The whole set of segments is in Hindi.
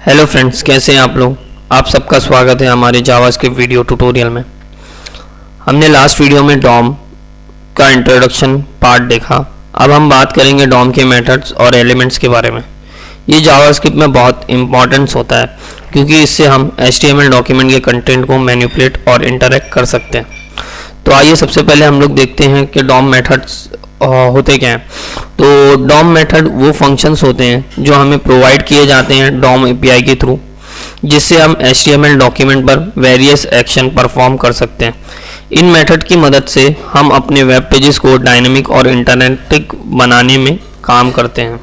हेलो फ्रेंड्स, कैसे हैं आप लोग। आप सबका स्वागत है हमारे जावास्क्रिप्ट वीडियो ट्यूटोरियल में। हमने लास्ट वीडियो में डॉम का इंट्रोडक्शन पार्ट देखा। अब हम बात करेंगे डॉम के मेथड्स और एलिमेंट्स के बारे में। ये जावास्क्रिप्ट में बहुत इंपॉर्टेंस होता है क्योंकि इससे हम HTML डॉक्यूमेंट के कंटेंट को मैनिपुलेट और इंटरैक्ट कर सकते हैं। तो आइए सबसे पहले हम लोग देखते हैं कि डॉम मेथड्स होते क्या हैं। तो डॉम मेथड वो फंक्शंस होते हैं जो हमें प्रोवाइड किए जाते हैं डॉम API के थ्रू, जिससे हम HTML डॉक्यूमेंट पर वेरियस एक्शन परफॉर्म कर सकते हैं। इन मेथड की मदद से हम अपने वेब पेजेस को डायनेमिक और इंटरैक्टिव बनाने में काम करते हैं।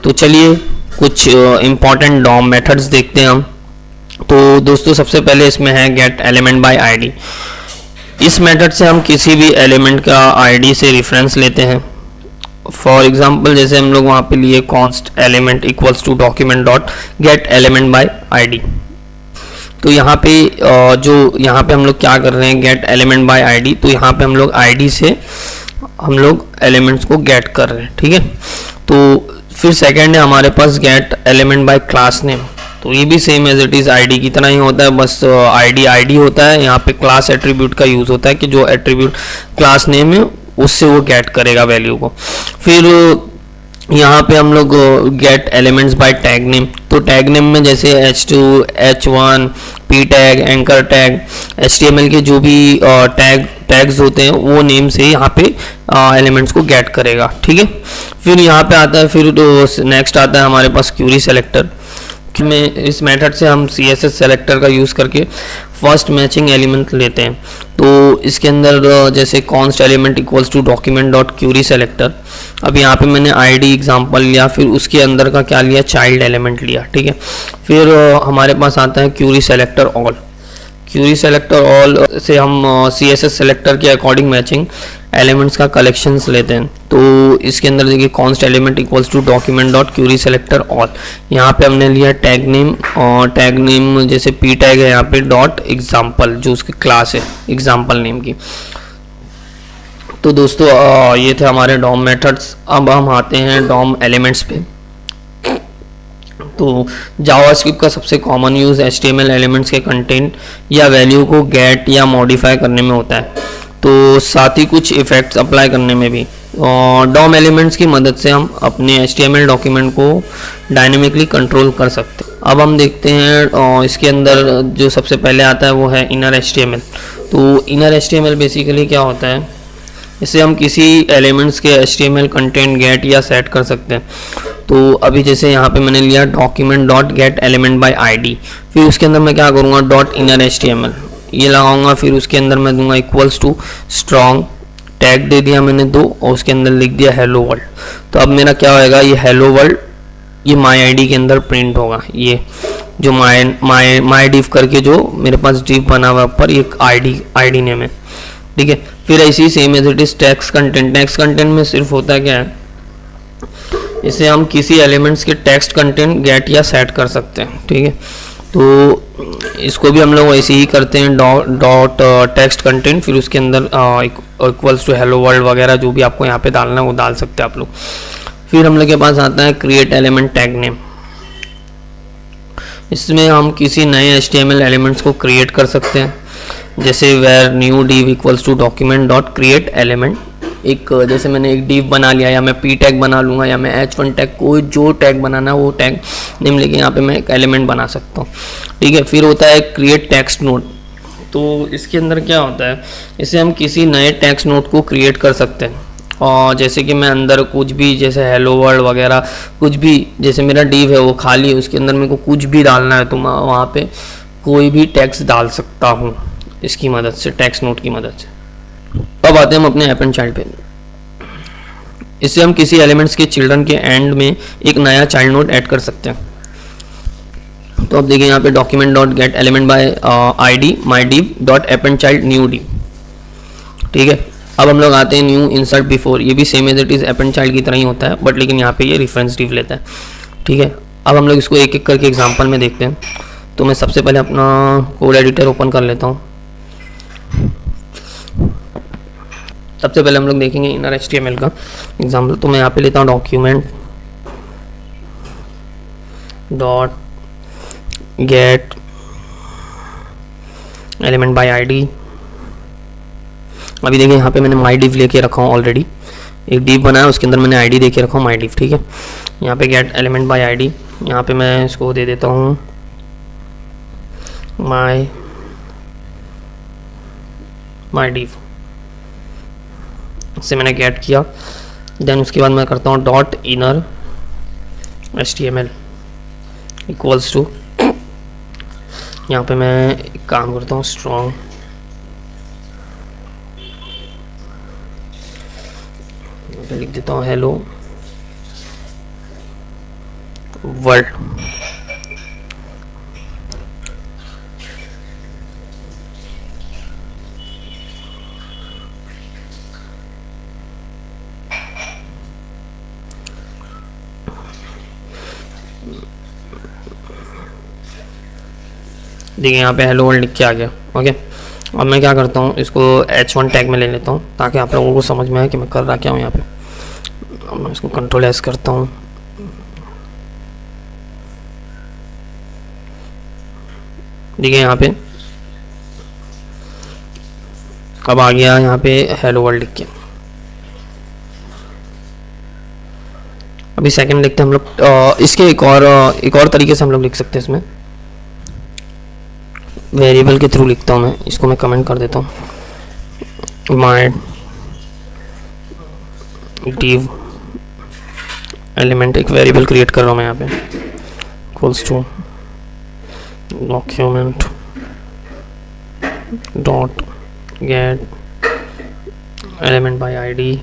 तो चलिए कुछ इम्पॉर्टेंट डॉम मेथड्स देखते हैं हम। तो दोस्तों सबसे पहले इसमें है गेट एलिमेंट बाय ID। इस मेथड से हम किसी भी एलिमेंट का ID से रेफरेंस लेते हैं। फॉर एग्जांपल जैसे हम लोग वहाँ पे लिए const element equals to document dot get element by ID। तो यहाँ पे यहाँ पे हम लोग क्या कर रहे हैं, गेट एलिमेंट बाय ID। तो यहाँ पे हम लोग ID से हम लोग एलिमेंट्स को गेट कर रहे हैं, ठीक है। तो फिर सेकेंड है हमारे पास get element by class name. तो ये भी same as it is ID की तरह ही होता है, बस ID होता है। यहाँ पे क्लास एट्रीब्यूट का यूज़ होता है कि जो एट्रीब्यूट क्लास नेम है उससे वो गेट करेगा वैल्यू को। फिर यहाँ पे हम लोग gate elements bye tag name. तो टैग नेम में जैसे H2, H1, P tag, anchor tag, HTML के जो भी टैग्स होते हैं वो नेम से यहाँ पे एलिमेंट्स को गेट करेगा, ठीक है। फिर यहाँ पे आता है, फिर नेक्स्ट आता है हमारे पास क्यूरी सेलेक्टर में। इस मेथड से हम CSS सेलेक्टर का यूज़ करके फर्स्ट मैचिंग एलिमेंट लेते हैं। तो इसके अंदर जैसे const element equals to document dot query selector. अब यहाँ पे मैंने ID एग्जांपल लिया, फिर उसके अंदर का क्या लिया, चाइल्ड एलिमेंट लिया, ठीक है। फिर हमारे पास आता है query selector all. Query selector all से हम CSS सेलेक्टर के अकॉर्डिंग मैचिंग एलिमेंट्स का कलेक्शंस लेते हैं। तो इसके अंदर देखिए const element equals to document dot query selector all. यहाँ पे हमने लिया टैग नेम, और टैग नेम जैसे P टैग है यहाँ पे डॉट एग्जाम्पल, जो उसकी क्लास है एग्जाम्पल नेम की। तो दोस्तों ये थे हमारे डॉम मेथड्स। अब हम आते हैं डॉम एलिमेंट्स पे। तो जावास्क्रिप्ट का सबसे कॉमन यूज़ HTML एलिमेंट्स के कंटेंट या वैल्यू को गेट या मॉडिफाई करने में होता है। तो साथ ही कुछ इफ़ेक्ट्स अप्लाई करने में भी। डॉम एलिमेंट्स की मदद से हम अपने HTML डॉक्यूमेंट को डायनेमिकली कंट्रोल कर सकते हैं। अब हम देखते हैं इसके अंदर जो सबसे पहले आता है वो है इनर HTML। तो इनर HTML बेसिकली क्या होता है, इससे हम किसी एलिमेंट्स के HTML कंटेंट गेट या सेट कर सकते हैं। तो अभी जैसे यहाँ पे मैंने लिया document dot get element by ID। फिर उसके अंदर मैं क्या करूँगा, डॉट इनर HTML ये लगाऊंगा। फिर उसके अंदर मैं दूंगा इक्वल्स टू स्ट्रॉन्ग, टैग दे दिया मैंने 2, और उसके अंदर लिख दिया हेलो वर्ल्ड। तो अब मेरा क्या होएगा, ये हेलो वर्ल्ड ये माई ID के अंदर प्रिंट होगा। ये जो माई डिव करके जो मेरे पास डिव बना हुआ ऊपर, ये ID नेम है, ठीक है। फिर ऐसी same as it is text content. Text content में सिर्फ होता क्या है, इसे हम किसी एलिमेंट्स के टेक्स्ट कंटेंट गेट या सेट कर सकते हैं, ठीक है। तो इसको भी हम लोग ऐसे ही करते हैं, डॉट टेक्स्ट कंटेंट, फिर उसके अंदर इक्वल्स टू हेलो वर्ल्ड वगैरह जो भी आपको यहाँ पे डालना है वो डाल सकते हैं आप लोग। फिर हम लोग के पास आता है क्रिएट एलिमेंट टैग नेम। इसमें हम किसी नए HTML एलिमेंट्स को क्रिएट कर सकते हैं, जैसे var new div equals to document dot create element. एक जैसे मैंने एक div बना लिया, या मैं P टैग बना लूँगा, या मैं H1 टैग, कोई जो टैग बनाना है वो टैग नेम लेके यहाँ पे मैं एक एलिमेंट बना सकता हूँ, ठीक है। फिर होता है क्रिएट टेक्स्ट नोड। तो इसके अंदर क्या होता है, इसे हम किसी नए टेक्स्ट नोड को क्रिएट कर सकते हैं। और जैसे कि मैं अंदर कुछ भी जैसे हेलो वर्ल्ड वगैरह कुछ भी, जैसे मेरा div है वो खाली है, उसके अंदर मेरे को कुछ भी डालना है तो मैं वहाँ पे कोई भी टेक्स्ट डाल सकता हूँ इसकी मदद से, टेक्स्ट नोट की मदद से। अब आते हैं हम अपने एपेंड चाइल्ड पे। इससे हम किसी एलिमेंट्स के चिल्ड्रन के एंड में एक नया चाइल्ड नोड ऐड कर सकते हैं। तो अब देखिए यहाँ पे document dot get element by ID my div dot append child new div, ठीक है। अब हम लोग आते हैं न्यू इंसर्ट बिफोर। ये भी same as it is append child की तरह ही होता है, बट लेकिन यहाँ पे ये रेफरेंस डिव लेता है, ठीक है। अब हम लोग इसको एक एक करके एग्जाम्पल में देखते हैं। तो मैं सबसे पहले अपना कोड एडिटर ओपन कर लेता हूँ। सबसे पहले हम लोग देखेंगे इनर HTML का एग्जाम्पल। तो मैं यहाँ पे लेता हूँ document dot get element by ID. अभी देखिए यहाँ पे मैंने माई डिव लेके रखा हूँ ऑलरेडी, एक डिव बनाया उसके अंदर मैंने आईडी देके रखा हूँ माई डिव, ठीक है। यहाँ पे गेट एलिमेंट बाय आईडी, यहाँ पे मैं इसको दे देता हूँ माई डिव, इससे मैंने गेट किया। देन उसके बाद मैं करता हूँ dot inner HTML equals to, यहाँ पे मैं एक काम करता हूँ स्ट्रॉन्ग लिख देता हूँ हेलो वर्ल्ड। देखिए यहाँ पे हेलो वर्ल्ड लिख के आ गया। ओके, अब मैं क्या करता हूँ, इसको H1 टैग में ले लेता हूँ ताकि आप लोगों को समझ में आए कि मैं कर रहा क्या हूँ यहाँ पे। अब मैं इसको कंट्रोल S करता हूँ, देखिए यहाँ पे अब आ गया यहाँ पे हेलो वर्ल्ड लिख के। अभी सेकंड लिखते हैं हम लोग, इसके एक और तरीके से हम लोग लिख सकते हैं, इसमें वेरिएबल के थ्रू लिखता हूँ मैं, इसको मैं कमेंट कर देता हूँ माई डिव एलिमेंट, एक वेरिएबल क्रिएट कर रहा हूँ मैं यहाँ पे equals to document dot get element by ID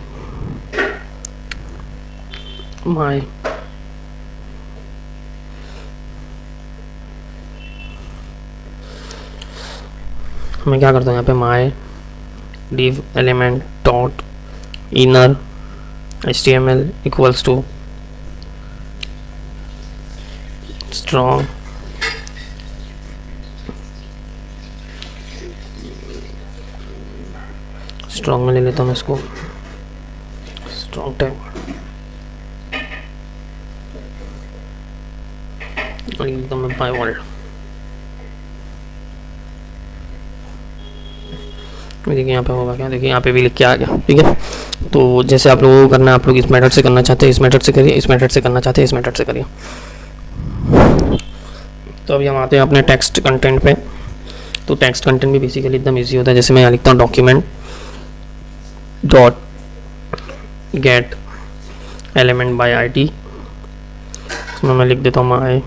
my मैं क्या करता हूँ यहाँ पे my div element dot inner HTML equals to strong में ले लेता हूँ मैं इसको स्ट्रॉन्ग टैग और एकदम मैं बाय वर्ल्ड। देखिए यहाँ पे होगा क्या, देखिए यहाँ पे भी लिख के आ गया, ठीक है। तो जैसे आप लोगों को करना है, आप लोग इस मेथड से करना चाहते हैं इस मेथड से करिए, इस मेथड से करना चाहते हैं इस मेथड से करिए। तो अभी हम आते हैं अपने टेक्स्ट कंटेंट पे। तो टेक्स्ट कंटेंट भी बेसिकली एकदम इजी होता है। जैसे मैं यहाँ लिखता हूँ document dot get element by ID, इसमें मैं लिख देता हूँ my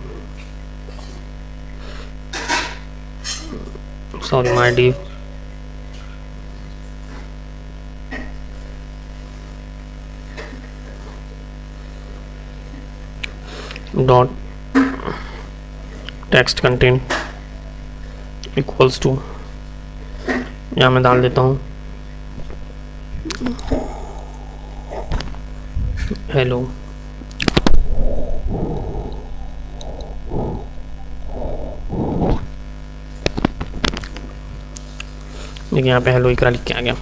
div dot text content equals to, यहाँ मैं डाल देता हूँ हेलो। देखिए यहाँ पे हेलो इकरा लिख के आ गया।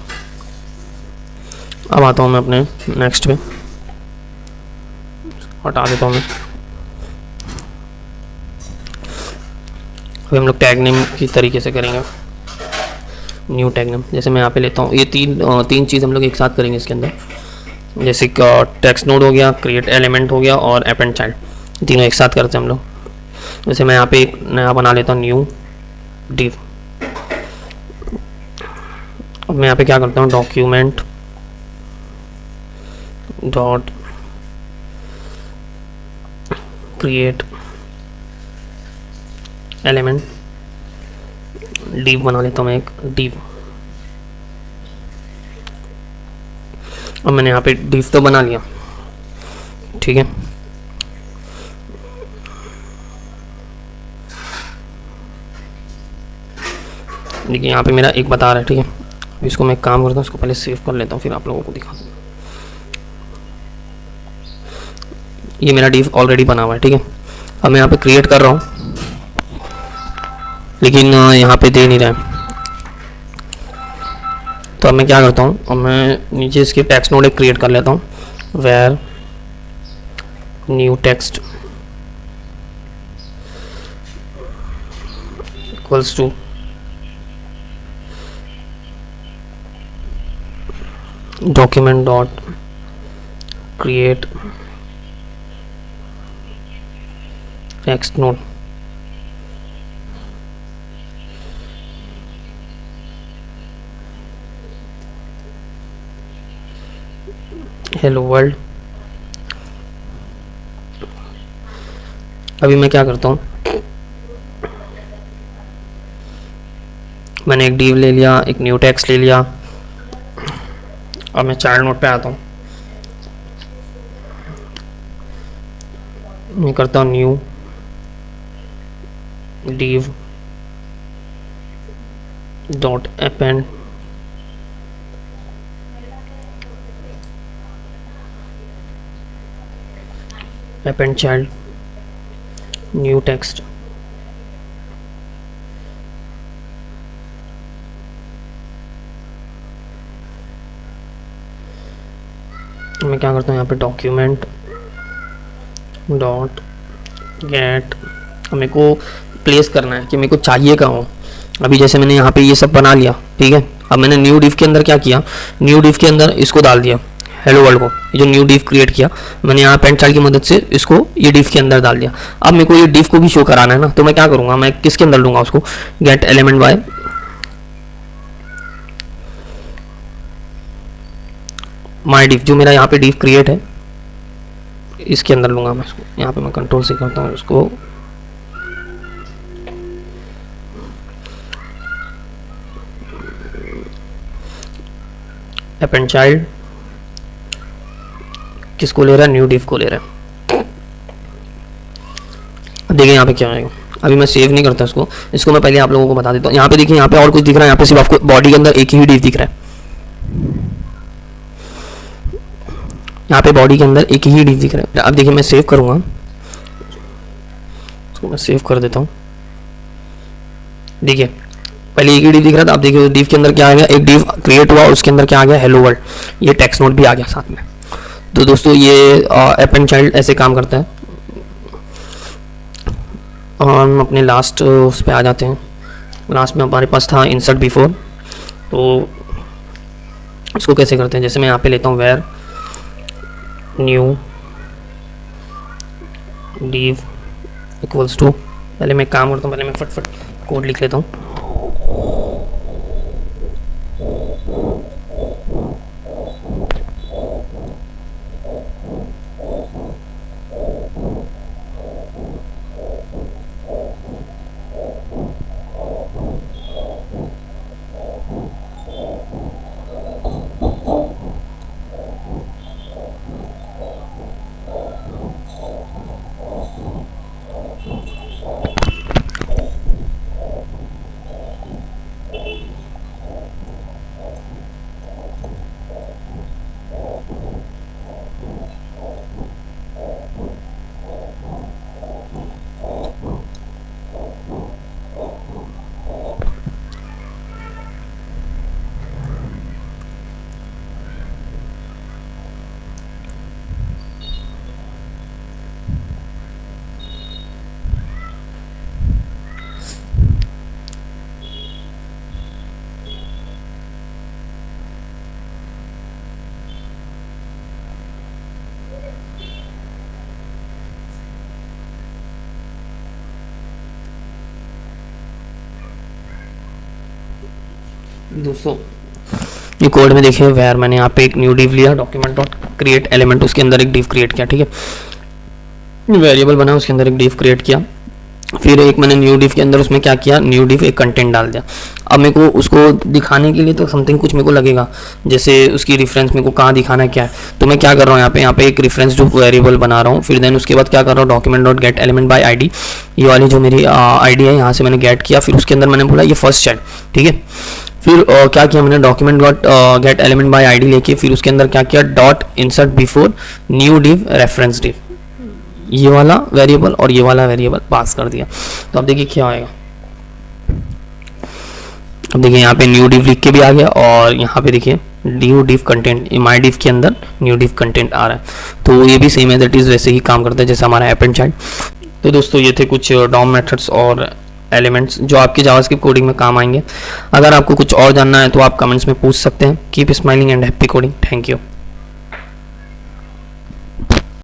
अब आता हूँ मैं अपने नेक्स्ट पे, हटा देता हूँ मैं। अभी हम लोग टैग नेम की तरीके से करेंगे, न्यू टैग नेम। जैसे मैं यहाँ पे लेता हूँ, ये तीन चीज़ हम लोग एक साथ करेंगे इसके अंदर। जैसे टेक्स्ट नोड हो गया, क्रिएट एलिमेंट हो गया और ऐप एंड चाइल्ड, तीनों एक साथ करते हैं हम लोग। जैसे मैं यहाँ पे एक नया बना लेता हूँ न्यू डिव। अब मैं यहाँ पे क्या करता हूँ document dot create element div बना लेता हूँ मैं एक डिव। अब मैंने यहाँ पे डिव तो बना लिया, ठीक है। देखिए यहाँ पे मेरा एक बता रहा है, ठीक है। इसको मैं एक काम करता हूँ, इसको पहले सेव कर लेता हूँ फिर आप लोगों को दिखाता हूँ। ये मेरा डिव ऑलरेडी बना हुआ है, ठीक है। अब मैं यहाँ पे क्रिएट कर रहा हूँ लेकिन यहाँ पे दे नहीं रहा है। तो अब मैं क्या करता हूँ, अब मैं नीचे इसके टेक्स्ट नोड एक क्रिएट कर लेता हूँ, var new text equals to document dot create text node. Hello world. अभी मैं क्या करता हूँ, मैंने एक div ले लिया, एक न्यू टेक्स्ट ले लिया। अब मैं चाइल्ड नोड पे आता हूँ, मैं करता हूँ new div dot append child new text. मैं क्या करता हूँ यहाँ पे डॉक्यूमेंट डॉट गेट, मेरे को प्लेस करना है कि मेरे को चाहिए कहाँ हो। अभी जैसे मैंने यहाँ पे ये सब बना लिया, ठीक है। अब मैंने न्यू डिव के अंदर क्या किया, न्यू डिव के अंदर इसको डाल दिया हेलो वर्ल्ड को, ये जो न्यू डिव क्रिएट किया मैंने यहाँ पेंट चाइल्ड की मदद से इसको ये डिव के अंदर डाल दिया। अब मेरे को ये डिव को भी शो कराना है ना, तो मैं क्या करूँगा, मैं किसके अंदर लूँगा उसको, गेट एलिमेंट बाय माई डिव, जो मेरा यहाँ पे डिव क्रिएट है इसके अंदर लूँगा मैं इसको। यहाँ पे मैं कंट्रोल से करता हूँ इसको, अपेंड चाइल्ड किसको ले रहा है, न्यू डिव को ले रहा है। देखिए यहाँ पे क्या आएगा। अभी मैं सेव नहीं करता इसको मैं पहले आप लोगों को बता देता हूँ। यहाँ पे देखिए, यहाँ पे और कुछ दिख रहा है, यहाँ पे सिर्फ आपको बॉडी के अंदर एक ही डिव दिख रहा है। यहाँ पे बॉडी के अंदर एक ही डिव दिख रहा है। अब देखिए मैं सेव करूँगा, इसको मैं सेव कर देता हूँ। देखिए पहले एक ही डिव दिख रहा था, अब देखिए डिव के अंदर क्या आ गया, एक डिव क्रिएट हुआ, उसके अंदर क्या आ गया, हेलो वर्ल्ड, ये टेक्स्ट नोट भी आ गया साथ में। तो दोस्तों ये अपेंड चाइल्ड ऐसे काम करता है। और हम अपने लास्ट उस पर आ जाते हैं। लास्ट में हमारे पास था इंसर्ट बिफोर, तो इसको कैसे करते हैं, जैसे मैं यहाँ पे लेता हूँ var new div equals to, पहले मैं काम करता हूँ, पहले मैं फटफट कोड लिख लेता हूँ। दोस्तों ये कोड में देखिए वेयर मैंने यहाँ पे एक न्यू डिव लिया, डॉक्यूमेंट डॉट क्रिएट एलिमेंट, उसके अंदर एक डिव क्रिएट किया, ठीक है। वेरिएबल बना, उसके अंदर एक डिव क्रिएट किया, फिर एक मैंने न्यू डिव के अंदर उसमें क्या किया, न्यू डिव एक कंटेंट डाल दिया। अब मेरे को उसको दिखाने के लिए तो समथिंग कुछ मेरे को लगेगा, जैसे उसकी रेफरेंस मेरे को कहाँ दिखाना है क्या है। तो मैं क्या कर रहा हूँ, यहाँ पे एक रेफरेंस जो वेरिएबल बना रहा हूँ। फिर देन उसके बाद क्या कर रहा हूँ, document dot get element by ID, ये वाली जो मेरी आईडी है यहाँ से मैंने गेट किया। फिर उसके अंदर मैंने बोला ये फर्स्ट चाइल्ड, ठीक है। फिर क्या किया मैंने, document dot get element by ID लेके फिर उसके अंदर क्या किया, dot insert before new div reference div, ये वाला वेरिएबल और ये वाला वेरिएबल पास कर दिया। तो अब देखिए क्या आएगा, अब देखिए यहाँ पे न्यू डिव लिख के भी आ गया और यहाँ पे देखिए न्यू डिव कंटेंट, माई डिव के अंदर न्यू डिव कंटेंट आ रहा है। तो ये भी सेम है, दैट इज वैसे ही काम करता है जैसे हमारा अपेंड चाइल्ड। तो दोस्तों ये थे कुछ डॉम मेथड्स और एलिमेंट्स जो आपकी जावास्क्रिप्ट कोडिंग में काम आएंगे। अगर आपको कुछ और जानना है तो आप कमेंट्स में पूछ सकते हैं। Keep smiling and happy coding. Thank you.